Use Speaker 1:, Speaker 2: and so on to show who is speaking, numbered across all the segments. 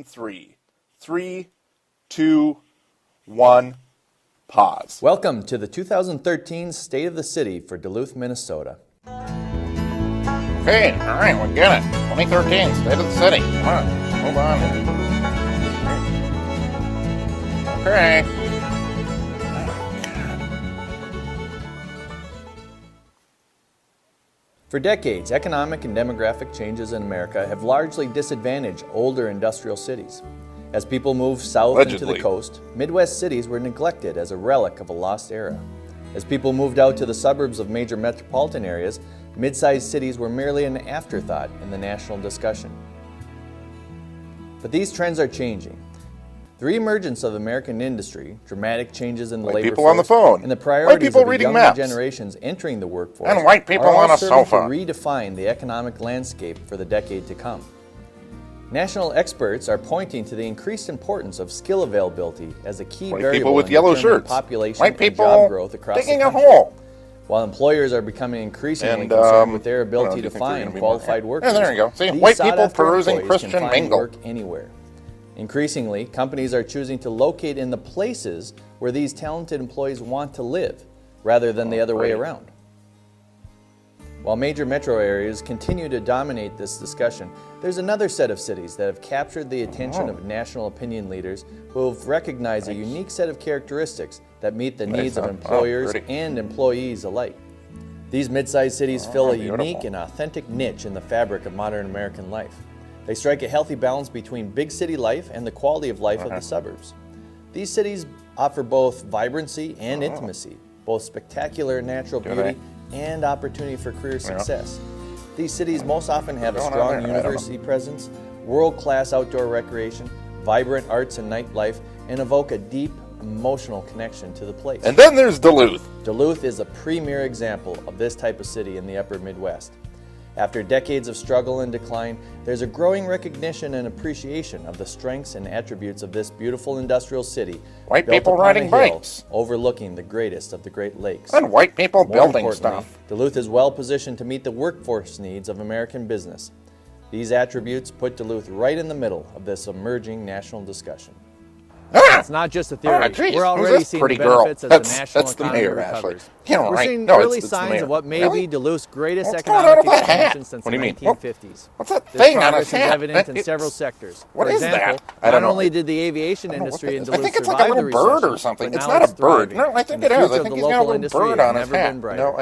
Speaker 1: 3, 2, 1, pause.
Speaker 2: Welcome to the 2013 State of the City for Duluth, Minnesota.
Speaker 1: Okay, all right, we get it. 2013, State of the City. Come on, move on. Okay.
Speaker 2: For decades, economic and demographic changes in America have largely disadvantaged older industrial cities. As people moved south into the coast, Midwest cities were neglected as a relic of a lost era. As people moved out to the suburbs of major metropolitan areas, mid-sized cities were merely an afterthought in the national discussion. But these trends are changing. The reemergence of American industry, dramatic changes in the labor
Speaker 1: people on the
Speaker 2: force,
Speaker 1: phone,
Speaker 2: and the priorities of the
Speaker 1: reading
Speaker 2: younger
Speaker 1: maps,
Speaker 2: generations entering the workforce
Speaker 1: and white people
Speaker 2: are all
Speaker 1: on a
Speaker 2: serving
Speaker 1: sofa
Speaker 2: to redefine the economic landscape for the decade to come. National experts are pointing to the increased importance of skill availability as a key
Speaker 1: White
Speaker 2: variable
Speaker 1: people with
Speaker 2: in
Speaker 1: yellow
Speaker 2: determining
Speaker 1: shirts,
Speaker 2: population
Speaker 1: white
Speaker 2: and
Speaker 1: people
Speaker 2: job growth across the
Speaker 1: digging a
Speaker 2: country.
Speaker 1: hole.
Speaker 2: While employers are becoming increasingly
Speaker 1: And,
Speaker 2: concerned with their ability
Speaker 1: do you
Speaker 2: to
Speaker 1: think they're gonna
Speaker 2: find
Speaker 1: be
Speaker 2: qualified
Speaker 1: more?
Speaker 2: workers,
Speaker 1: Yeah, there you go. See,
Speaker 2: these
Speaker 1: white people
Speaker 2: sought-after
Speaker 1: perusing
Speaker 2: employees
Speaker 1: Christian
Speaker 2: can find
Speaker 1: mingle.
Speaker 2: work anywhere. Increasingly, companies are choosing to locate in the places where these talented employees want to live, rather than the other way around. While major metro areas continue to dominate this discussion, there's another set of cities that have captured the attention of national opinion leaders who have recognized a unique set of characteristics that meet the needs of employers and employees alike. These mid-sized cities fill a unique and authentic niche in the fabric of modern American life. They strike a healthy balance between big city life and the quality of life of the suburbs. These cities offer both vibrancy and intimacy, both spectacular natural beauty and opportunity for career success. These cities most often have a strong university presence, world-class outdoor recreation, vibrant arts and nightlife, and evoke a deep emotional connection to the place.
Speaker 1: And then there's Duluth.
Speaker 2: Duluth is a premier example of this type of city in the upper Midwest. After decades of struggle and decline, there's a growing recognition and appreciation of the strengths and attributes of this beautiful industrial city.
Speaker 1: White
Speaker 2: built
Speaker 1: people
Speaker 2: upon
Speaker 1: riding
Speaker 2: a hill
Speaker 1: bikes.
Speaker 2: Overlooking the greatest of the Great Lakes.
Speaker 1: And white people
Speaker 2: More
Speaker 1: building
Speaker 2: importantly,
Speaker 1: stuff.
Speaker 2: Duluth is well positioned to meet the workforce needs of American business. These attributes put Duluth right in the middle of this emerging national discussion.
Speaker 3: It's not just a theory.
Speaker 1: Geez,
Speaker 3: We're
Speaker 1: who's
Speaker 3: already
Speaker 1: this
Speaker 3: seeing
Speaker 1: pretty
Speaker 3: the
Speaker 1: girl?
Speaker 3: benefits as
Speaker 1: That's
Speaker 3: the national
Speaker 1: the
Speaker 3: economy
Speaker 1: mayor,
Speaker 3: recovers.
Speaker 1: Ashley.
Speaker 3: We're
Speaker 1: right.
Speaker 3: seeing
Speaker 1: No,
Speaker 3: early
Speaker 1: it's the
Speaker 3: signs
Speaker 1: mayor.
Speaker 3: of what may
Speaker 1: Really?
Speaker 3: be Duluth's greatest
Speaker 1: What's going on
Speaker 3: economic
Speaker 1: with that hat?
Speaker 3: expansion since
Speaker 1: What
Speaker 3: the
Speaker 1: do you mean?
Speaker 3: 1950s.
Speaker 1: What's that
Speaker 3: This
Speaker 1: thing on
Speaker 3: progress
Speaker 1: his
Speaker 3: is
Speaker 1: hat?
Speaker 3: evident in several sectors.
Speaker 1: What
Speaker 3: For
Speaker 1: is
Speaker 3: example,
Speaker 1: that? I don't
Speaker 3: not
Speaker 1: know.
Speaker 3: only did the aviation
Speaker 1: I don't know what
Speaker 3: industry
Speaker 1: that
Speaker 3: in
Speaker 1: is. I
Speaker 3: Duluth
Speaker 1: think it's like
Speaker 3: survive
Speaker 1: a
Speaker 3: the
Speaker 1: little bird
Speaker 3: recession,
Speaker 1: or something.
Speaker 3: but
Speaker 1: It's
Speaker 3: now
Speaker 1: not a bird.
Speaker 3: thriving,
Speaker 1: No, I think
Speaker 3: and
Speaker 1: it
Speaker 3: the
Speaker 1: is.
Speaker 3: future
Speaker 1: I
Speaker 3: of
Speaker 1: think
Speaker 3: the
Speaker 1: he's got a
Speaker 3: local
Speaker 1: little
Speaker 3: industry
Speaker 1: bird
Speaker 3: has
Speaker 1: on his
Speaker 3: never
Speaker 1: hat.
Speaker 3: been brighter.
Speaker 1: No,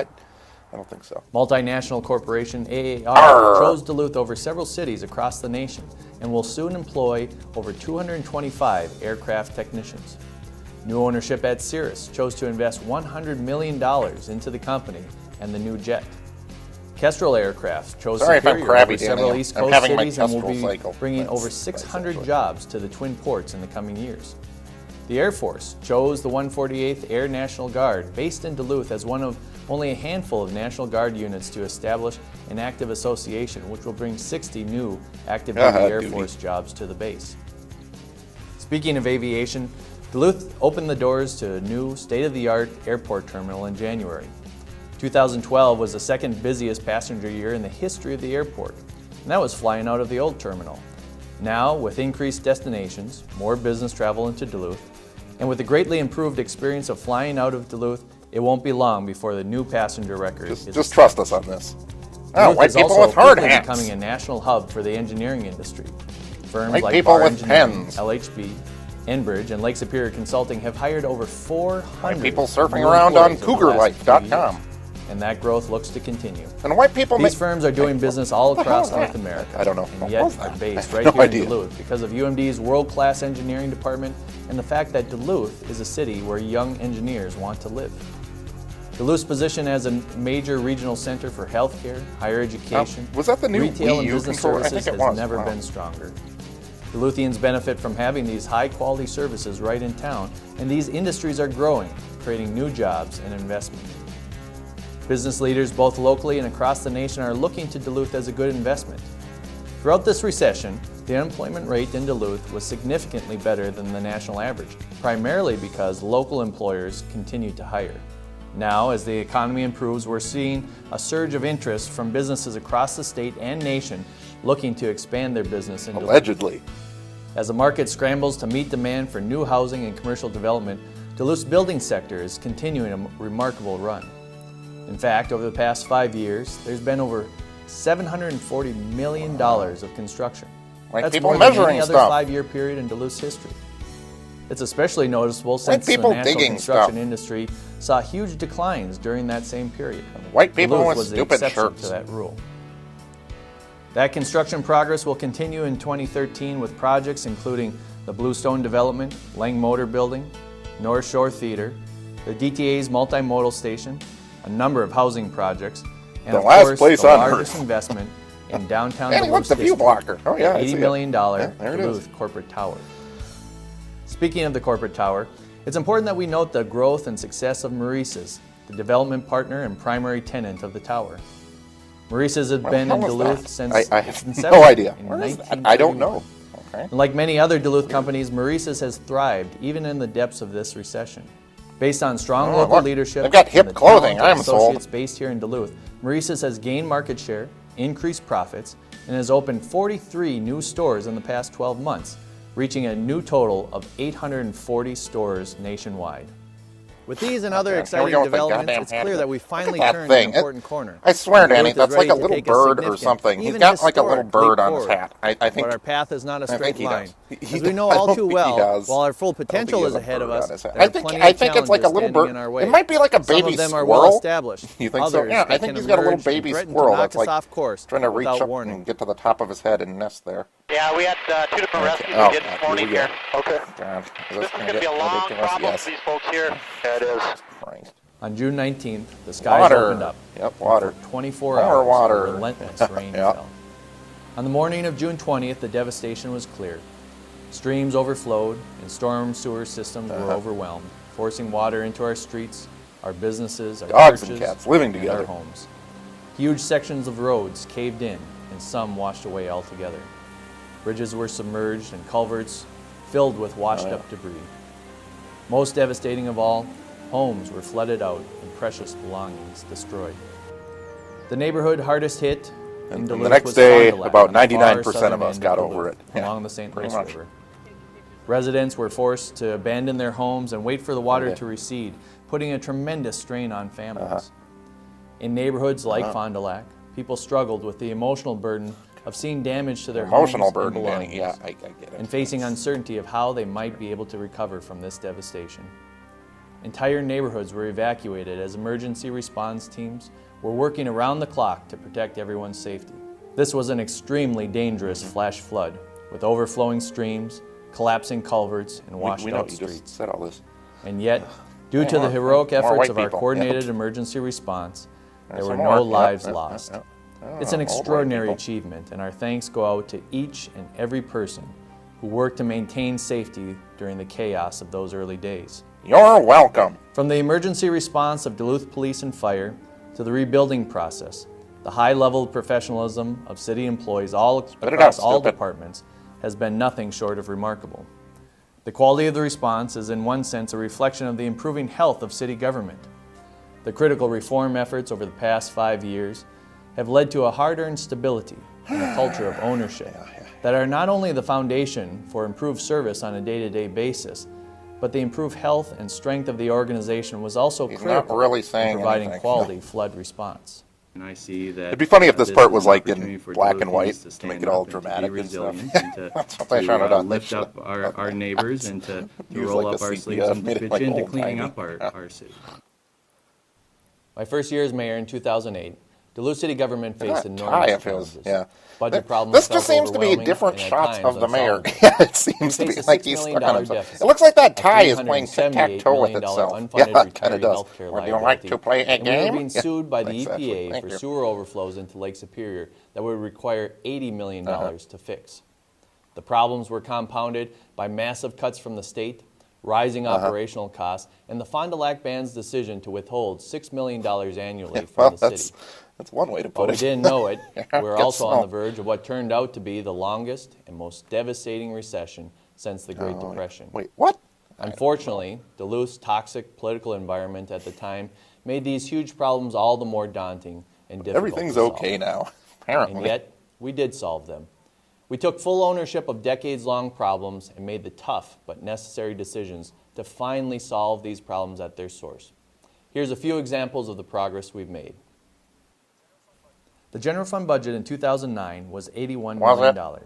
Speaker 1: I don't think so.
Speaker 2: Multinational corporation AAR
Speaker 1: Arr.
Speaker 2: chose Duluth over several cities across the nation and will soon employ over 225 aircraft technicians. New ownership at Cirrus chose to invest $100 million into the company and the new jet. Kestrel Aircraft chose
Speaker 1: Sorry if I'm
Speaker 2: Superior
Speaker 1: crabby,
Speaker 2: over several
Speaker 1: Danny.
Speaker 2: East
Speaker 1: I'm
Speaker 2: Coast
Speaker 1: having my
Speaker 2: cities and will
Speaker 1: Kestrel
Speaker 2: be
Speaker 1: cycle.
Speaker 2: bringing
Speaker 1: That's-
Speaker 2: over
Speaker 1: that's
Speaker 2: 600
Speaker 1: actually-
Speaker 2: jobs to the Twin Ports in the coming years. The Air Force chose the 148th Air National Guard, based in Duluth, as one of only a handful of National Guard units to establish an active association, which will bring 60 new active duty Air Force jobs to the base. Speaking of aviation, Duluth opened the doors to a new state-of-the-art airport terminal in January. 2012 was the second busiest passenger year in the history of the airport, and that was flying out of the old terminal. Now, with increased destinations, more business travel into Duluth, and with the greatly improved experience of flying out of Duluth, it won't be long before the new passenger record is
Speaker 1: Just trust us on this. Oh,
Speaker 2: Duluth
Speaker 1: white
Speaker 2: is
Speaker 1: people
Speaker 2: also
Speaker 1: with hard
Speaker 2: quickly
Speaker 1: hats.
Speaker 2: becoming a national hub for the engineering industry. Firms
Speaker 1: White
Speaker 2: like
Speaker 1: people
Speaker 2: Bar
Speaker 1: with
Speaker 2: Engineering,
Speaker 1: pens.
Speaker 2: LHB, Enbridge, and Lake Superior Consulting have hired over 400
Speaker 1: White people surfing
Speaker 2: new
Speaker 1: around on
Speaker 2: employees over the last few years,
Speaker 1: cougarlife.com.
Speaker 2: and that growth looks to continue.
Speaker 1: And white people
Speaker 2: These firms are doing business all
Speaker 1: What the hell
Speaker 2: across
Speaker 1: is
Speaker 2: North
Speaker 1: that?
Speaker 2: America.
Speaker 1: I don't know.
Speaker 2: And
Speaker 1: What
Speaker 2: yet
Speaker 1: was
Speaker 2: are
Speaker 1: that?
Speaker 2: based
Speaker 1: I
Speaker 2: right
Speaker 1: have
Speaker 2: here
Speaker 1: no
Speaker 2: in
Speaker 1: idea.
Speaker 2: Duluth because of UMD's world-class engineering department and the fact that Duluth is a city where young engineers want to live. Duluth's position as a major regional center for healthcare, higher education,
Speaker 1: was that the new
Speaker 2: retail
Speaker 1: Wii
Speaker 2: and
Speaker 1: U
Speaker 2: business
Speaker 1: controller? I
Speaker 2: services
Speaker 1: think it
Speaker 2: has
Speaker 1: was.
Speaker 2: never
Speaker 1: Wow.
Speaker 2: been stronger. Duluthians benefit from having these high-quality services right in town, and these industries are growing, creating new jobs and investment. Business leaders both locally and across the nation are looking to Duluth as a good investment. Throughout this recession, the unemployment rate in Duluth was significantly better than the national average, primarily because local employers continued to hire. Now, as the economy improves, we're seeing a surge of interest from businesses across the state and nation looking to expand their business in Duluth.
Speaker 1: Allegedly.
Speaker 2: As the market scrambles to meet demand for new housing and commercial development, Duluth's building sector is continuing a remarkable run. In fact, over the past 5 years, there's been over $740 million of construction.
Speaker 1: Like
Speaker 2: That's
Speaker 1: people
Speaker 2: more than
Speaker 1: measuring
Speaker 2: any other
Speaker 1: stuff.
Speaker 2: 5-year period in Duluth's history. It's especially noticeable since the
Speaker 1: people
Speaker 2: national
Speaker 1: digging
Speaker 2: construction
Speaker 1: stuff.
Speaker 2: industry saw huge declines during that same period.
Speaker 1: White people
Speaker 2: Duluth
Speaker 1: with
Speaker 2: was the
Speaker 1: stupid
Speaker 2: exception
Speaker 1: shirts.
Speaker 2: to that rule. That construction progress will continue in 2013 with projects including the Bluestone Development, Lang Motor Building, North Shore Theater, the DTA's multimodal station, a number of housing projects, and
Speaker 1: The
Speaker 2: of
Speaker 1: last
Speaker 2: course
Speaker 1: place
Speaker 2: the
Speaker 1: on
Speaker 2: largest
Speaker 1: earth.
Speaker 2: investment in downtown
Speaker 1: Danny,
Speaker 2: Duluth
Speaker 1: look, the view
Speaker 2: District,
Speaker 1: blocker. Oh, yeah, I
Speaker 2: the
Speaker 1: see
Speaker 2: $80
Speaker 1: it.
Speaker 2: million
Speaker 1: Yeah, there it is.
Speaker 2: Duluth Corporate Tower. Speaking of the corporate tower, it's important that we note the growth and success of Maurice's, the development partner and primary tenant of the tower. Maurice's has been in
Speaker 1: how was
Speaker 2: Duluth
Speaker 1: that?
Speaker 2: since
Speaker 1: I
Speaker 2: its
Speaker 1: have
Speaker 2: inception
Speaker 1: no idea.
Speaker 2: in
Speaker 1: Where is that?
Speaker 2: 1931.
Speaker 1: I don't know. Okay.
Speaker 2: And like many other Duluth companies, Maurice's has thrived even in the depths of this recession. Based on strong local
Speaker 1: look,
Speaker 2: leadership,
Speaker 1: they've got hip
Speaker 2: and the
Speaker 1: clothing,
Speaker 2: talented
Speaker 1: I'm sold.
Speaker 2: associates based here in Duluth, Maurice's has gained market share, increased profits, and has opened 43 new stores in the past 12 months, reaching a new total of 840 stores nationwide.
Speaker 3: With these and other
Speaker 1: Here we
Speaker 3: exciting
Speaker 1: go with the
Speaker 3: developments,
Speaker 1: goddamn
Speaker 3: it's
Speaker 1: hand.
Speaker 3: clear that we
Speaker 1: Look at
Speaker 3: finally
Speaker 1: that
Speaker 3: turned
Speaker 1: thing.
Speaker 3: an important corner.
Speaker 1: I swear,
Speaker 3: Duluth
Speaker 1: Danny,
Speaker 3: is
Speaker 1: that's like
Speaker 3: ready
Speaker 1: a
Speaker 3: to
Speaker 1: little
Speaker 3: take
Speaker 1: bird or
Speaker 3: significant,
Speaker 1: something. He's
Speaker 3: even
Speaker 1: got like a little
Speaker 3: historic
Speaker 1: bird
Speaker 3: leap
Speaker 1: on his
Speaker 3: forward.
Speaker 1: hat. I think.
Speaker 3: But our path is not a
Speaker 1: I
Speaker 3: straight
Speaker 1: think he
Speaker 3: line.
Speaker 1: does.
Speaker 3: As we know
Speaker 1: I
Speaker 3: all
Speaker 1: don't
Speaker 3: too
Speaker 1: think he
Speaker 3: well,
Speaker 1: does.
Speaker 3: while our full
Speaker 1: I don't think
Speaker 3: potential
Speaker 1: he
Speaker 3: is
Speaker 1: has a
Speaker 3: ahead of
Speaker 1: bird on
Speaker 3: us,
Speaker 1: his hat.
Speaker 3: there are
Speaker 1: I
Speaker 3: plenty
Speaker 1: think
Speaker 3: of
Speaker 1: it's like a
Speaker 3: challenges
Speaker 1: little
Speaker 3: standing
Speaker 1: bird.
Speaker 3: in our way.
Speaker 1: It might be like a
Speaker 3: Some
Speaker 1: baby
Speaker 3: of them are
Speaker 1: squirrel.
Speaker 3: well established.
Speaker 1: You think so?
Speaker 3: Others
Speaker 1: Yeah,
Speaker 3: that
Speaker 1: I think
Speaker 3: can
Speaker 1: he's got a little
Speaker 3: emerge and
Speaker 1: baby
Speaker 3: threaten to
Speaker 1: squirrel
Speaker 3: knock
Speaker 1: that's
Speaker 3: us
Speaker 1: like
Speaker 3: off course
Speaker 1: trying to reach
Speaker 3: without
Speaker 1: up
Speaker 3: warning.
Speaker 1: and get to the top of his head and nest there.
Speaker 4: Yeah, we had 2 different rescues
Speaker 1: Oh,
Speaker 4: we did this morning
Speaker 1: here
Speaker 4: here.
Speaker 1: we go.
Speaker 4: Okay.
Speaker 1: God,
Speaker 4: This is going to be a long problem for these folks here. Yeah, it is.
Speaker 1: Christ.
Speaker 2: On June 19th, the skies
Speaker 1: Water.
Speaker 2: opened up.
Speaker 1: Yep, water.
Speaker 2: For 24
Speaker 1: More
Speaker 2: hours,
Speaker 1: water.
Speaker 2: relentless rain
Speaker 1: Yep.
Speaker 2: fell. On the morning of June 20th, the devastation was clear. Streams overflowed and storm sewer systems were overwhelmed, forcing water into our streets, our businesses, our
Speaker 1: Dogs and
Speaker 2: churches,
Speaker 1: cats living
Speaker 2: and
Speaker 1: together.
Speaker 2: our homes. Huge sections of roads caved in, and some washed away altogether. Bridges were submerged and culverts filled with washed-up debris. Most devastating of all, homes were flooded out and precious belongings destroyed. The neighborhood hardest hit in
Speaker 1: And
Speaker 2: Duluth
Speaker 1: the next
Speaker 2: was
Speaker 1: day,
Speaker 2: Fond du Lac,
Speaker 1: about
Speaker 2: on the far
Speaker 1: 99%
Speaker 2: southern
Speaker 1: of us
Speaker 2: end
Speaker 1: got
Speaker 2: Duluth,
Speaker 1: over it. Yeah,
Speaker 2: along the St.
Speaker 1: pretty
Speaker 2: Louis
Speaker 1: much.
Speaker 2: River. Residents were forced to abandon their homes and wait for the water
Speaker 1: Okay.
Speaker 2: to recede, putting a tremendous strain on families. In neighborhoods like Fond du Lac, people struggled with the emotional burden of seeing damage to their
Speaker 1: Emotional
Speaker 2: homes
Speaker 1: burden,
Speaker 2: and
Speaker 1: Danny.
Speaker 2: belongings,
Speaker 1: Yeah, I get it.
Speaker 2: and facing uncertainty of how they might be able to recover from this devastation. Entire neighborhoods were evacuated as emergency response teams were working around the clock to protect everyone's safety. This was an extremely dangerous flash flood with overflowing streams, collapsing culverts, and washed
Speaker 1: we know
Speaker 2: out
Speaker 1: you
Speaker 2: streets.
Speaker 1: just said all this.
Speaker 2: And yet, due to the
Speaker 1: more-
Speaker 2: heroic
Speaker 1: more
Speaker 2: efforts
Speaker 1: white
Speaker 2: of our
Speaker 1: people.
Speaker 2: coordinated
Speaker 1: Yep.
Speaker 2: emergency response, there
Speaker 1: There's
Speaker 2: were
Speaker 1: some
Speaker 2: no
Speaker 1: more. Yep,
Speaker 2: lives
Speaker 1: yep,
Speaker 2: lost.
Speaker 1: yep, yep.
Speaker 2: It's an
Speaker 1: Old white
Speaker 2: extraordinary
Speaker 1: people.
Speaker 2: achievement, and our thanks go out to each and every person who worked to maintain safety during the chaos of those early days.
Speaker 1: You're welcome.
Speaker 2: From the emergency response of Duluth Police and Fire to the rebuilding process, the high level of professionalism of city employees all
Speaker 1: it
Speaker 2: across
Speaker 1: out,
Speaker 2: all
Speaker 1: stupid.
Speaker 2: departments has been nothing short of remarkable. The quality of the response is in one sense a reflection of the improving health of city government. The critical reform efforts over the past 5 years have led to a hard-earned stability and a culture of ownership that are not only the foundation for improved service on a day-to-day basis, but the improved health and strength of the organization was also
Speaker 1: He's not
Speaker 2: critical
Speaker 1: really
Speaker 2: in
Speaker 1: saying
Speaker 2: providing
Speaker 1: anything.
Speaker 2: quality flood response.
Speaker 5: And I see that
Speaker 1: It'd be funny if this part
Speaker 5: is
Speaker 1: was
Speaker 5: an
Speaker 1: like in
Speaker 5: opportunity for
Speaker 1: black
Speaker 5: Duluth
Speaker 1: and white
Speaker 5: to
Speaker 1: to make
Speaker 5: stand
Speaker 1: it all
Speaker 5: up and to be
Speaker 1: dramatic and stuff.
Speaker 5: resilient and to,
Speaker 1: That's what they showed it on.
Speaker 5: lift up our neighbors and to
Speaker 1: Use
Speaker 5: roll
Speaker 1: like
Speaker 5: up
Speaker 1: a
Speaker 5: our
Speaker 1: sepia,
Speaker 5: sleeves and
Speaker 1: made it
Speaker 5: pitch
Speaker 1: like
Speaker 5: into
Speaker 1: old
Speaker 5: cleaning
Speaker 1: timey.
Speaker 5: up our city.
Speaker 2: My first year as mayor in 2008, Duluth City government faced
Speaker 1: That tie
Speaker 2: enormous
Speaker 1: of his,
Speaker 2: challenges.
Speaker 1: yeah.
Speaker 2: Budget problems
Speaker 1: This
Speaker 2: felt
Speaker 1: just seems to be
Speaker 2: overwhelming
Speaker 1: different
Speaker 2: and at
Speaker 1: shots
Speaker 2: times
Speaker 1: of the mayor.
Speaker 2: unsolvable.
Speaker 1: Yeah, it seems to
Speaker 2: We
Speaker 1: be
Speaker 2: face
Speaker 1: like
Speaker 2: $6
Speaker 1: he's
Speaker 2: million
Speaker 1: stuck on himself.
Speaker 2: deficit,
Speaker 1: It looks like that
Speaker 2: a
Speaker 1: tie is playing tic-tac-toe with
Speaker 2: $378
Speaker 1: itself.
Speaker 2: million
Speaker 1: Yeah,
Speaker 2: unfunded
Speaker 1: it kind of
Speaker 2: retiree
Speaker 1: does.
Speaker 2: healthcare
Speaker 1: Would you like to
Speaker 2: liability,
Speaker 1: play a
Speaker 2: and we were
Speaker 1: game?
Speaker 2: being sued by the
Speaker 1: Thanks, Ashley.
Speaker 2: EPA
Speaker 1: Thank
Speaker 2: for
Speaker 1: you.
Speaker 2: sewer overflows into Lake Superior that would require $80 million to fix. The problems were compounded by massive cuts from the state, rising operational costs, and the Fond du Lac Band's decision to withhold $6 million annually
Speaker 1: Well,
Speaker 2: from the city.
Speaker 1: that's one way to
Speaker 2: But
Speaker 1: put
Speaker 2: we
Speaker 1: it.
Speaker 2: didn't know it. We were
Speaker 1: Guess
Speaker 2: also on
Speaker 1: so.
Speaker 2: the verge of what turned out to be the longest and most devastating recession since the Great Depression.
Speaker 1: Wait, what?
Speaker 2: Unfortunately, Duluth's toxic political environment at the time made these huge problems all the more daunting and difficult
Speaker 1: Everything's
Speaker 2: to solve.
Speaker 1: okay now, apparently.
Speaker 2: And yet, we did solve them. We took full ownership of decades-long problems and made the tough but necessary decisions to finally solve these problems at their source. Here's a few examples of the progress we've made. The general fund budget in 2009 was $81 million.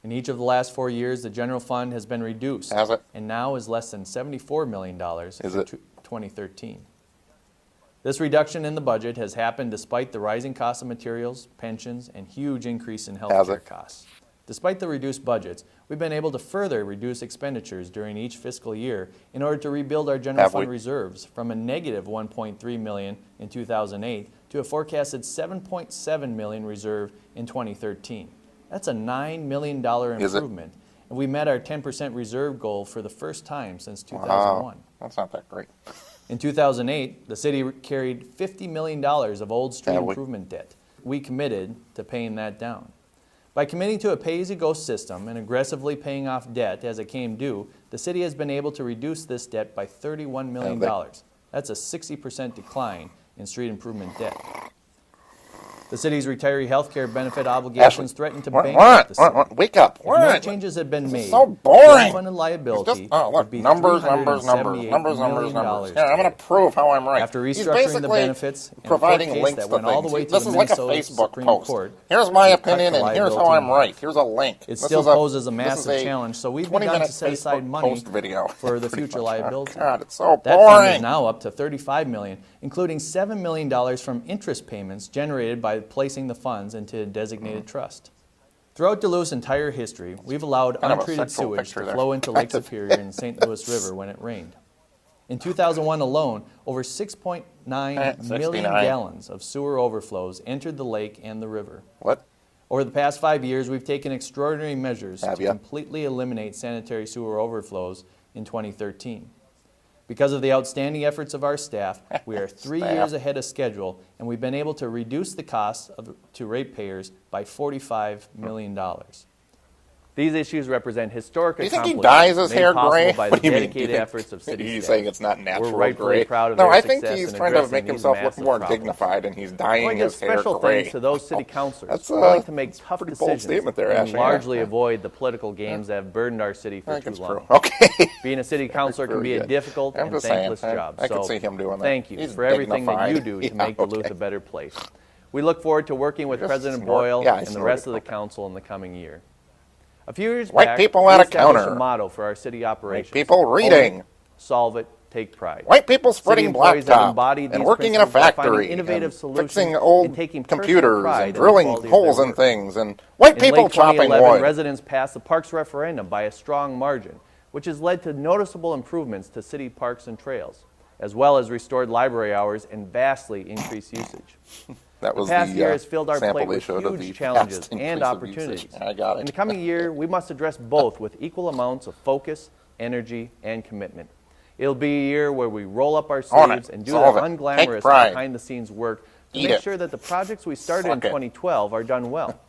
Speaker 2: In each of the last 4 years, the general fund has been reduced and now is less than $74 million for 2013. This reduction in the budget has happened despite the rising cost of materials, pensions, and huge increase in health care costs. Despite the reduced budgets, we've been able to further reduce expenditures during each fiscal year in order to rebuild our general fund reserves from a negative $1.3 million in 2008 to a forecasted $7.7 million reserve in 2013. That's a $9 million improvement, and we met our 10% reserve goal for the first time since 2001.
Speaker 1: Wow, that's not that great.
Speaker 2: In 2008, the city carried $50 million of old street improvement debt. We committed to paying that down. By committing to a pay-as-you-go system and aggressively paying off debt as it came due, the city has been able to reduce this debt by $31 million. That's a 60% decline in street improvement debt. The city's retiree health care benefit obligations threaten to bankrupt the city.
Speaker 1: Wake up.
Speaker 2: If no changes had been made,
Speaker 1: so boring.
Speaker 2: the unfunded liability
Speaker 1: look,
Speaker 2: would be
Speaker 1: numbers.
Speaker 2: $378 million
Speaker 1: Here, I'm going to prove how I'm right.
Speaker 2: After restructuring the benefits and
Speaker 1: providing
Speaker 2: a court case
Speaker 1: links
Speaker 2: that
Speaker 1: to
Speaker 2: went all the
Speaker 1: things.
Speaker 2: way to
Speaker 1: This
Speaker 2: the
Speaker 1: is like a
Speaker 2: Minnesota
Speaker 1: Facebook
Speaker 2: Supreme
Speaker 1: post.
Speaker 2: Court.
Speaker 1: Here's my
Speaker 2: and cut
Speaker 1: opinion,
Speaker 2: the
Speaker 1: and here's how
Speaker 2: liability
Speaker 1: I'm
Speaker 2: in
Speaker 1: right.
Speaker 2: half.
Speaker 1: Here's a link.
Speaker 2: It
Speaker 1: This
Speaker 2: still
Speaker 1: is
Speaker 2: poses a
Speaker 1: this
Speaker 2: massive
Speaker 1: is a
Speaker 2: challenge, so we've begun to set aside
Speaker 1: Facebook
Speaker 2: money
Speaker 1: post video.
Speaker 2: for the future liability.
Speaker 1: God, it's so
Speaker 2: That fund is
Speaker 1: boring.
Speaker 2: now up to $35 million, including $7 million from interest payments generated by placing the funds into a designated trust. Throughout Duluth's entire history, we've allowed
Speaker 1: Kind of a
Speaker 2: untreated
Speaker 1: sexual
Speaker 2: sewage
Speaker 1: picture
Speaker 2: to
Speaker 1: there.
Speaker 2: flow into Lake Superior and St. Louis River when it rained. In 2001 alone, over 6.9 million
Speaker 1: 69.
Speaker 2: gallons of sewer overflows entered the lake and the river.
Speaker 1: What?
Speaker 2: Over the past 5 years, we've taken extraordinary measures
Speaker 1: Have
Speaker 2: to
Speaker 1: ya?
Speaker 2: completely eliminate sanitary sewer overflows in 2013. Because of the outstanding efforts of our staff, we are 3 years ahead of schedule, and we've been able to reduce the costs to ratepayers by $45 million. These issues represent historic
Speaker 1: Do you think
Speaker 2: accomplishments
Speaker 1: he dyes his
Speaker 2: made
Speaker 1: hair
Speaker 2: possible
Speaker 1: gray?
Speaker 2: by
Speaker 1: What
Speaker 2: the
Speaker 1: do you mean? Do you
Speaker 2: dedicated
Speaker 1: think
Speaker 2: efforts of city
Speaker 1: He's
Speaker 2: staff.
Speaker 1: saying it's not natural
Speaker 2: We're rightfully
Speaker 1: gray.
Speaker 2: proud of
Speaker 1: No,
Speaker 2: their
Speaker 1: I think
Speaker 2: success
Speaker 1: he's
Speaker 2: in
Speaker 1: trying to
Speaker 2: addressing
Speaker 1: make
Speaker 2: these
Speaker 1: himself look
Speaker 2: massive
Speaker 1: more
Speaker 2: problems.
Speaker 1: dignified, and he's
Speaker 2: I
Speaker 1: dyeing
Speaker 2: want to give
Speaker 1: his hair
Speaker 2: special
Speaker 1: gray.
Speaker 2: thanks to those city councilors
Speaker 1: That's
Speaker 2: willing to make tough
Speaker 1: pretty bold
Speaker 2: decisions
Speaker 1: statement there,
Speaker 2: and
Speaker 1: Ashley.
Speaker 2: largely
Speaker 1: Yeah.
Speaker 2: avoid the political games that have burdened our city
Speaker 1: I
Speaker 2: for
Speaker 1: think
Speaker 2: too
Speaker 1: it's
Speaker 2: long.
Speaker 1: true. Okay.
Speaker 2: Being a city councilor can
Speaker 1: Very
Speaker 2: be a
Speaker 1: good.
Speaker 2: difficult
Speaker 1: I'm
Speaker 2: and
Speaker 1: just saying,
Speaker 2: thankless job.
Speaker 1: I could
Speaker 2: So
Speaker 1: see him doing that.
Speaker 2: thank you
Speaker 1: He's
Speaker 2: for everything that you
Speaker 1: dignified.
Speaker 2: do to make Duluth a better place. We look forward to working with
Speaker 1: Just
Speaker 2: President
Speaker 1: snort.
Speaker 2: Boyle
Speaker 1: Yeah, I
Speaker 2: and the
Speaker 1: snorted.
Speaker 2: rest of the
Speaker 1: Okay.
Speaker 2: council in the coming year. A few years
Speaker 1: White
Speaker 2: back,
Speaker 1: people
Speaker 2: we
Speaker 1: at a
Speaker 2: established
Speaker 1: counter.
Speaker 2: a motto for our city operations.
Speaker 1: people
Speaker 2: Own it,
Speaker 1: reading.
Speaker 2: solve it, take pride.
Speaker 1: White people
Speaker 2: City
Speaker 1: spreading
Speaker 2: employees have
Speaker 1: blacktop
Speaker 2: embodied
Speaker 1: and
Speaker 2: these
Speaker 1: working in a
Speaker 2: principles by finding
Speaker 1: factory
Speaker 2: innovative
Speaker 1: and
Speaker 2: solutions
Speaker 1: fixing
Speaker 2: and
Speaker 1: old
Speaker 2: taking personal
Speaker 1: computers
Speaker 2: pride
Speaker 1: and
Speaker 2: in the
Speaker 1: drilling
Speaker 2: quality of
Speaker 1: holes
Speaker 2: their
Speaker 1: in
Speaker 2: work.
Speaker 1: things and white
Speaker 2: In
Speaker 1: people
Speaker 2: late
Speaker 1: chopping
Speaker 2: 2011,
Speaker 1: wood.
Speaker 2: residents passed the parks referendum by a strong margin, which has led to noticeable improvements to city parks and trails, as well as restored library hours and vastly increased usage.
Speaker 1: That was
Speaker 2: The past
Speaker 1: the
Speaker 2: year has filled our
Speaker 1: sample
Speaker 2: plate
Speaker 1: they
Speaker 2: with
Speaker 1: showed of the
Speaker 2: huge challenges
Speaker 1: past increase
Speaker 2: and
Speaker 1: of
Speaker 2: opportunities.
Speaker 1: usage. I got it.
Speaker 2: In the coming year, we must address both with equal amounts of focus, energy, and commitment. It'll be a year where we roll up our
Speaker 1: Own it.
Speaker 2: sleeves and do
Speaker 1: Solve
Speaker 2: the
Speaker 1: it. Take
Speaker 2: unglamorous
Speaker 1: pride.
Speaker 2: behind-the-scenes work to
Speaker 1: Eat
Speaker 2: make
Speaker 1: it.
Speaker 2: sure that the projects we started in
Speaker 1: Suck it.
Speaker 2: 2012 are done well.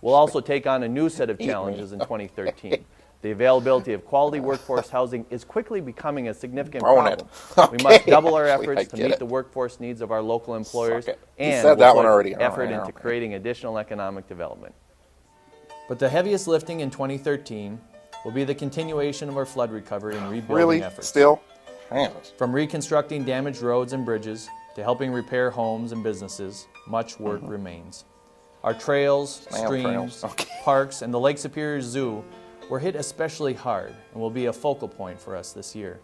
Speaker 2: We'll also take on a new set of challenges in 2013. The availability of quality workforce housing is quickly becoming a significant
Speaker 1: Own it.
Speaker 2: problem. We must
Speaker 1: Okay,
Speaker 2: double our
Speaker 1: Ashley, I
Speaker 2: efforts to
Speaker 1: get
Speaker 2: meet
Speaker 1: it.
Speaker 2: the workforce needs of our local employers,
Speaker 1: Suck it. You
Speaker 2: and
Speaker 1: said
Speaker 2: we'll
Speaker 1: that
Speaker 2: put
Speaker 1: one already.
Speaker 2: effort
Speaker 1: Oh,
Speaker 2: into
Speaker 1: okay.
Speaker 2: creating additional economic development. But the heaviest lifting in 2013 will be the continuation of our flood recovery and rebuilding
Speaker 1: Really?
Speaker 2: efforts.
Speaker 1: Still? Man,
Speaker 2: From reconstructing damaged roads and bridges to helping repair homes and businesses, much work remains. Our trails,
Speaker 1: Snail
Speaker 2: streams,
Speaker 1: trails. Okay.
Speaker 2: parks, and the Lake Superior Zoo were hit especially hard and will be a focal point for us this year.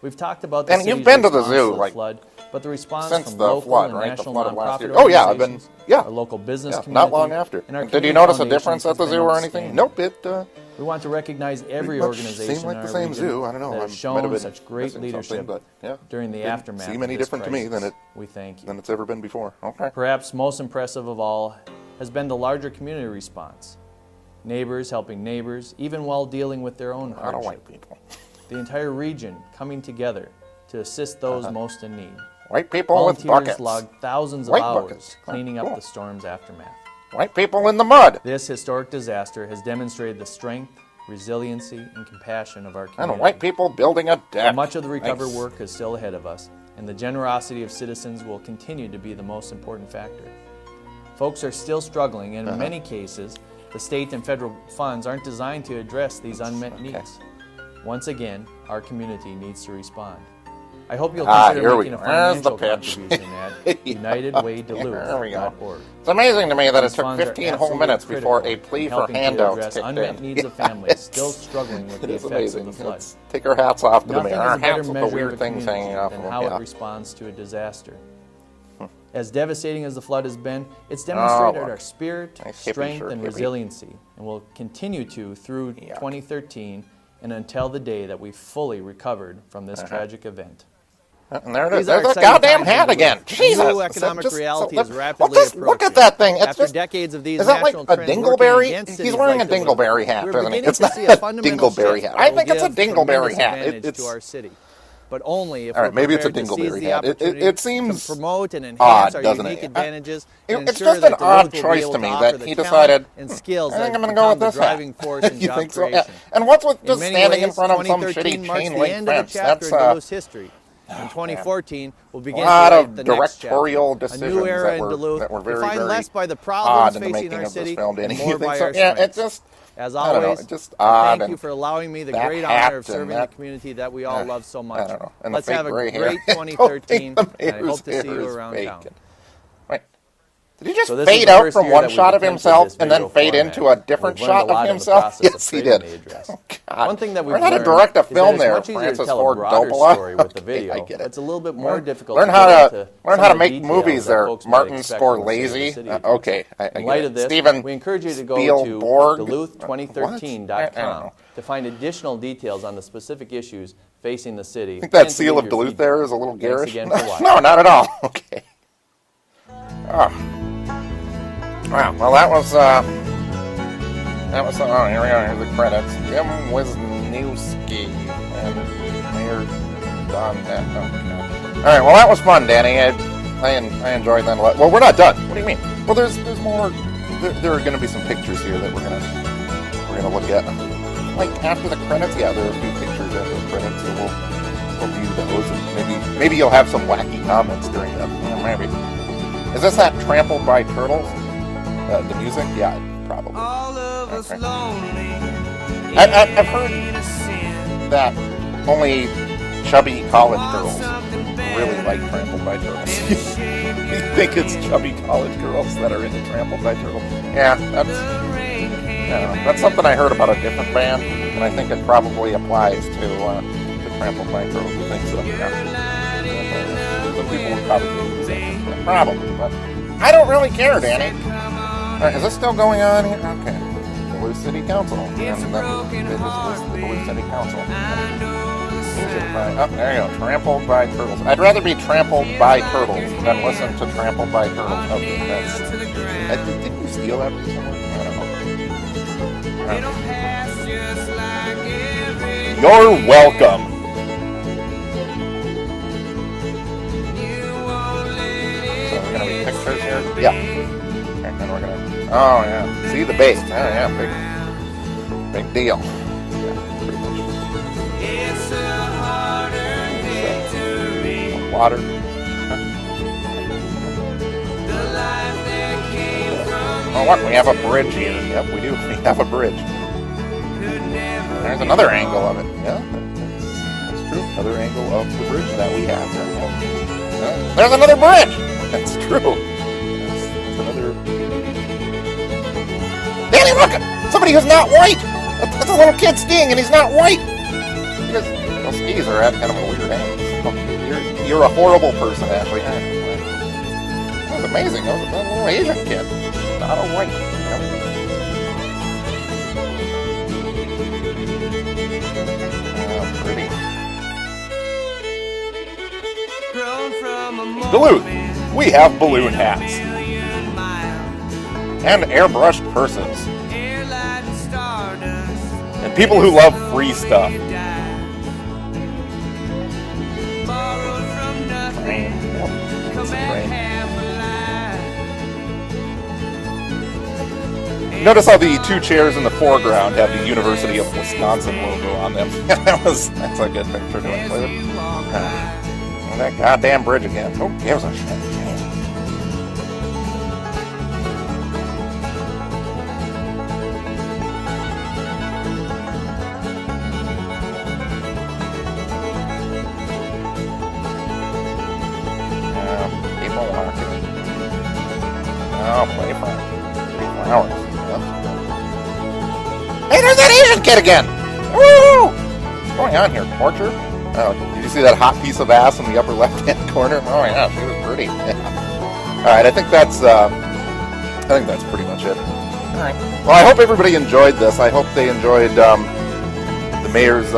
Speaker 2: We've talked about the
Speaker 1: And you've
Speaker 2: city's
Speaker 1: been to the
Speaker 2: response
Speaker 1: zoo,
Speaker 2: the
Speaker 1: like,
Speaker 2: flood, but the response
Speaker 1: since
Speaker 2: from
Speaker 1: the
Speaker 2: local
Speaker 1: flood,
Speaker 2: and
Speaker 1: right? The
Speaker 2: national
Speaker 1: flood of last
Speaker 2: nonprofit
Speaker 1: year. Oh, yeah, I've been,
Speaker 2: organizations,
Speaker 1: yeah.
Speaker 2: our local business
Speaker 1: Yeah,
Speaker 2: community,
Speaker 1: not long after.
Speaker 2: and our
Speaker 1: Did you
Speaker 2: community
Speaker 1: notice a
Speaker 2: foundations
Speaker 1: difference at
Speaker 2: has
Speaker 1: the
Speaker 2: been
Speaker 1: zoo or anything?
Speaker 2: outstanding.
Speaker 1: Nope,
Speaker 2: We want to recognize every
Speaker 1: much
Speaker 2: organization
Speaker 1: seemed like
Speaker 2: in
Speaker 1: the
Speaker 2: our
Speaker 1: same
Speaker 2: region
Speaker 1: zoo. I don't know.
Speaker 2: that
Speaker 1: I
Speaker 2: has
Speaker 1: might
Speaker 2: shown
Speaker 1: have been
Speaker 2: such great
Speaker 1: missing
Speaker 2: leadership
Speaker 1: something, but, yeah.
Speaker 2: during the
Speaker 1: Didn't
Speaker 2: aftermath
Speaker 1: seem any
Speaker 2: of this
Speaker 1: different to me
Speaker 2: crisis.
Speaker 1: than
Speaker 2: We thank you.
Speaker 1: than it's ever been before. Okay.
Speaker 2: Perhaps most impressive of all has been the larger community response. Neighbors helping neighbors, even while dealing with their own
Speaker 1: A lot of
Speaker 2: hardship.
Speaker 1: white people.
Speaker 2: The entire region coming together to assist those most in need.
Speaker 1: White people with
Speaker 2: Volunteers
Speaker 1: buckets.
Speaker 2: logged thousands of
Speaker 1: White
Speaker 2: hours
Speaker 1: buckets.
Speaker 2: cleaning
Speaker 1: Cool.
Speaker 2: up the storm's aftermath.
Speaker 1: White people in the mud.
Speaker 2: This historic disaster has demonstrated the strength, resiliency, and compassion of our community.
Speaker 1: And white people building a deck.
Speaker 2: Much of the recovery
Speaker 1: Thanks.
Speaker 2: work is still ahead of us, and the generosity of citizens will continue to be the most important factor. Folks are still struggling, and in many cases,
Speaker 3: The state and federal funds aren't designed to address these unmet needs. Once again, our community needs to respond. I hope you'll consider
Speaker 1: here we
Speaker 3: making
Speaker 1: go.
Speaker 3: a
Speaker 1: There's the
Speaker 3: financial
Speaker 1: pitch.
Speaker 3: contribution at
Speaker 1: There we go.
Speaker 3: unitedwayduluth.org.
Speaker 1: It's amazing to me that it
Speaker 3: These
Speaker 1: took
Speaker 3: funds are
Speaker 1: 15 whole
Speaker 3: absolutely
Speaker 1: minutes before a
Speaker 3: critical
Speaker 1: plea
Speaker 3: in
Speaker 1: for
Speaker 3: helping to
Speaker 1: handouts
Speaker 3: address
Speaker 1: kicked
Speaker 3: unmet
Speaker 1: in.
Speaker 3: needs of families still struggling with
Speaker 1: It
Speaker 3: the
Speaker 1: is
Speaker 3: effects of
Speaker 1: amazing.
Speaker 3: the flood.
Speaker 1: Let's take our hats off to the
Speaker 3: Nothing
Speaker 1: mayor.
Speaker 3: is
Speaker 1: Our
Speaker 3: a better
Speaker 1: hats with the
Speaker 3: measure of
Speaker 1: weird
Speaker 3: a
Speaker 1: things
Speaker 3: community
Speaker 1: hanging off
Speaker 3: than
Speaker 1: of them.
Speaker 3: how
Speaker 1: Yeah.
Speaker 3: it responds to a disaster. As devastating as the flood has been, it's demonstrated
Speaker 1: look.
Speaker 3: our spirit,
Speaker 1: Nice hippie
Speaker 3: strength,
Speaker 1: shirt,
Speaker 3: and
Speaker 1: hippie.
Speaker 3: resiliency, and will continue to through 2013 and until the day that we fully recovered from this tragic event.
Speaker 1: And there it is.
Speaker 3: These are
Speaker 1: There's that
Speaker 3: exciting
Speaker 1: goddamn
Speaker 3: times in
Speaker 1: hat
Speaker 3: Duluth.
Speaker 1: again.
Speaker 3: A
Speaker 1: Jesus.
Speaker 3: new economic reality is rapidly
Speaker 1: Look
Speaker 3: approaching.
Speaker 1: at that thing. It's
Speaker 3: After
Speaker 1: just,
Speaker 3: decades of these
Speaker 1: is that like
Speaker 3: national
Speaker 1: a
Speaker 3: trends working
Speaker 1: dingleberry?
Speaker 3: against
Speaker 1: He's
Speaker 3: cities
Speaker 1: wearing
Speaker 3: like
Speaker 1: a
Speaker 3: Duluth,
Speaker 1: dingleberry hat,
Speaker 3: we're
Speaker 1: doesn't he?
Speaker 3: beginning
Speaker 1: It's
Speaker 3: to
Speaker 1: not
Speaker 3: see a
Speaker 1: a
Speaker 3: fundamental
Speaker 1: dingleberry
Speaker 3: shift
Speaker 1: hat.
Speaker 3: that
Speaker 1: I
Speaker 3: will
Speaker 1: think it's a
Speaker 3: give
Speaker 1: dingleberry
Speaker 3: tremendous
Speaker 1: hat.
Speaker 3: advantage
Speaker 1: It's
Speaker 3: to our city. But only if
Speaker 1: all right,
Speaker 3: we're
Speaker 1: maybe it's a
Speaker 3: prepared to seize
Speaker 1: dingleberry
Speaker 3: the
Speaker 1: hat.
Speaker 3: opportunity
Speaker 1: It seems
Speaker 3: to promote and
Speaker 1: odd,
Speaker 3: enhance our
Speaker 1: doesn't
Speaker 3: unique
Speaker 1: it?
Speaker 3: advantages. And
Speaker 1: it's
Speaker 3: ensure
Speaker 1: just an
Speaker 3: that
Speaker 1: odd
Speaker 3: Duluth will be
Speaker 1: choice
Speaker 3: able
Speaker 1: to me
Speaker 3: offer
Speaker 1: that
Speaker 3: the
Speaker 1: he
Speaker 3: talent
Speaker 1: decided,
Speaker 3: and skills
Speaker 1: I think
Speaker 3: that
Speaker 1: I'm going to go with
Speaker 3: become
Speaker 1: this
Speaker 3: the
Speaker 1: hat.
Speaker 3: driving force in
Speaker 1: You
Speaker 3: job
Speaker 1: think so? Yeah.
Speaker 3: creation.
Speaker 1: And what's with
Speaker 3: In
Speaker 1: just
Speaker 3: many
Speaker 1: standing in
Speaker 3: ways,
Speaker 1: front of some
Speaker 3: 2013
Speaker 1: shitty
Speaker 3: marks
Speaker 1: chain
Speaker 3: the
Speaker 1: link
Speaker 3: end of a
Speaker 1: fence?
Speaker 3: chapter
Speaker 1: That's
Speaker 3: in Duluth's history. In 2014, we'll begin to
Speaker 1: lot
Speaker 3: write
Speaker 1: of
Speaker 3: the next
Speaker 1: directorial
Speaker 3: chapter. A
Speaker 1: decisions
Speaker 3: new era
Speaker 1: that
Speaker 3: in
Speaker 1: were-
Speaker 3: Duluth,
Speaker 1: that were very,
Speaker 3: defined
Speaker 1: very
Speaker 3: less by the
Speaker 1: odd
Speaker 3: problems
Speaker 1: in the
Speaker 3: facing
Speaker 1: making
Speaker 3: our
Speaker 1: of this
Speaker 3: city
Speaker 1: film, Danny.
Speaker 3: and
Speaker 1: You
Speaker 3: more
Speaker 1: think
Speaker 3: by
Speaker 1: so?
Speaker 3: our
Speaker 1: Yeah,
Speaker 3: strengths.
Speaker 1: it just,
Speaker 3: As
Speaker 1: I don't know,
Speaker 3: always,
Speaker 1: it just
Speaker 3: I
Speaker 1: odd
Speaker 3: thank you
Speaker 1: and
Speaker 3: for allowing me the
Speaker 1: that
Speaker 3: great
Speaker 1: hat
Speaker 3: honor of
Speaker 1: and
Speaker 3: serving
Speaker 1: that-
Speaker 3: the community that we all love so much.
Speaker 1: I don't know. And the
Speaker 3: Let's
Speaker 1: fake
Speaker 3: have a
Speaker 1: gray hair.
Speaker 3: great
Speaker 1: I don't
Speaker 3: 2013,
Speaker 1: think the
Speaker 3: and I hope
Speaker 1: mayor's
Speaker 3: to see
Speaker 1: hair
Speaker 3: you
Speaker 1: is
Speaker 3: around
Speaker 1: fake.
Speaker 3: town.
Speaker 1: Right. Did he just
Speaker 3: So this is
Speaker 1: fade
Speaker 3: the
Speaker 1: out
Speaker 3: first
Speaker 1: from
Speaker 3: year
Speaker 1: one
Speaker 3: that
Speaker 1: shot
Speaker 3: we've
Speaker 1: of
Speaker 3: attempted
Speaker 1: himself
Speaker 3: this
Speaker 1: and then
Speaker 3: video
Speaker 1: fade
Speaker 3: format.
Speaker 1: into a different
Speaker 3: We've learned
Speaker 1: shot
Speaker 3: a lot
Speaker 1: of
Speaker 3: in the
Speaker 1: himself?
Speaker 3: process
Speaker 1: Yes,
Speaker 3: of
Speaker 1: he
Speaker 3: creating
Speaker 1: did.
Speaker 3: the address.
Speaker 1: Oh, God.
Speaker 3: One thing that we've
Speaker 1: Learn how
Speaker 3: learned
Speaker 1: to direct a
Speaker 3: is that
Speaker 1: film
Speaker 3: it's
Speaker 1: there,
Speaker 3: much easier to
Speaker 1: Francis
Speaker 3: tell
Speaker 1: Ford
Speaker 3: a broader
Speaker 1: Coppola.
Speaker 3: story with the
Speaker 1: Okay,
Speaker 3: video.
Speaker 1: I get it.
Speaker 3: It's a little bit more difficult
Speaker 1: Learn
Speaker 3: to
Speaker 1: how
Speaker 3: get
Speaker 1: to
Speaker 3: into
Speaker 1: learn
Speaker 3: some
Speaker 1: how to
Speaker 3: of the
Speaker 1: make
Speaker 3: details
Speaker 1: movies
Speaker 3: that
Speaker 1: there.
Speaker 3: folks might
Speaker 1: Martin
Speaker 3: expect from a
Speaker 1: Scorsese.
Speaker 3: city address.
Speaker 1: Okay, I
Speaker 3: In
Speaker 1: get
Speaker 3: light
Speaker 1: it.
Speaker 3: of this,
Speaker 1: Steven
Speaker 3: we encourage you to go
Speaker 1: Spielberg.
Speaker 3: to
Speaker 1: What? I don't
Speaker 3: Duluth2013.com
Speaker 1: know.
Speaker 3: to find additional details on the specific issues facing the city.
Speaker 1: I think that
Speaker 3: and to
Speaker 1: seal
Speaker 3: give
Speaker 1: of
Speaker 3: your
Speaker 1: Duluth
Speaker 3: feedback.
Speaker 1: there is a little
Speaker 3: Thanks
Speaker 1: garish.
Speaker 3: again for watching.
Speaker 1: No, not at all. Okay. Oh. Wow. Well, that was. Oh, here we go. Here's the credits. Jim Wisniewski and Mayor Don. All right. Well, that was fun, Danny. I enjoyed that a lot. Well, we're not done. What do you mean? Well, there's more. There are going to be some pictures here that we're gonna look at. Like after the credits, yeah, there are a few pictures after the credits, so we'll view those, and maybe you'll have some wacky comments during that. Yeah, maybe. Is this that Trampled by Turtles? The music? Yeah, probably. Okay. I've heard that only chubby college girls really like Trampled by Turtles. You think it's chubby college girls that are into Trampled by Turtles? Yeah, that's something I heard about a different band, and I think it probably applies to Trampled by Turtles. You think so? Yeah. Some people would probably use that. Probably, but I don't really care, Danny. Is this still going on here? Okay. Duluth City Council. And it was the Duluth City Council. Oh, there you go. Trampled by Turtles. I'd rather be trampled by turtles than listen to Trampled by Turtles. Okay, didn't you steal that from somewhere? I don't know. You're welcome. So we're gonna be pictures here? Yeah. And then we're gonna. Oh yeah. See the base. Oh yeah, big deal. Yeah, pretty much. Water. Oh, what? We have a bridge here. Yep, we do. We have a bridge. There's another angle of it. Yeah, that's true. Another angle of the bridge that we have there. There's another bridge. That's true. That's another. Danny, look! Somebody who's not white. That's a little kid skiing, and he's not white. Because those skis are at kind of a weird angle. You're a horrible person, Ashley. That was amazing. That was a little Asian kid. Not a white. Pretty. Duluth, we have balloon hats. And airbrushed purses. And people who love free stuff. Notice how the two chairs in the foreground have the University of Wisconsin logo on them. That's a good picture to include. And that goddamn bridge again. Who gives a shit? Asian kid again! Woo! What's going on here? Torture? Oh, did you see that hot piece of ass in the upper left-hand corner? Oh yeah, she was pretty. All right, I think that's pretty much it. All right. Well, I hope everybody enjoyed this. I hope they enjoyed the mayor's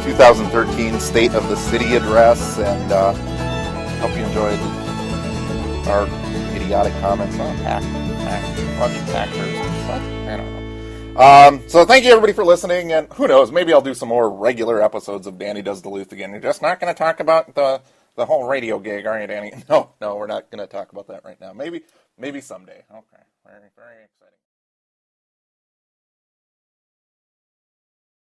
Speaker 1: 2013 State of the City address, and hope you enjoyed our idiotic comments on taxers. What? I don't know. So thank you everybody for listening, and who knows, maybe I'll do some more regular episodes of Danny Does Duluth again. You're just not going to talk about the whole radio gig, are you, Danny? No, we're not going to talk about that right now. Maybe someday. Okay, very, very exciting.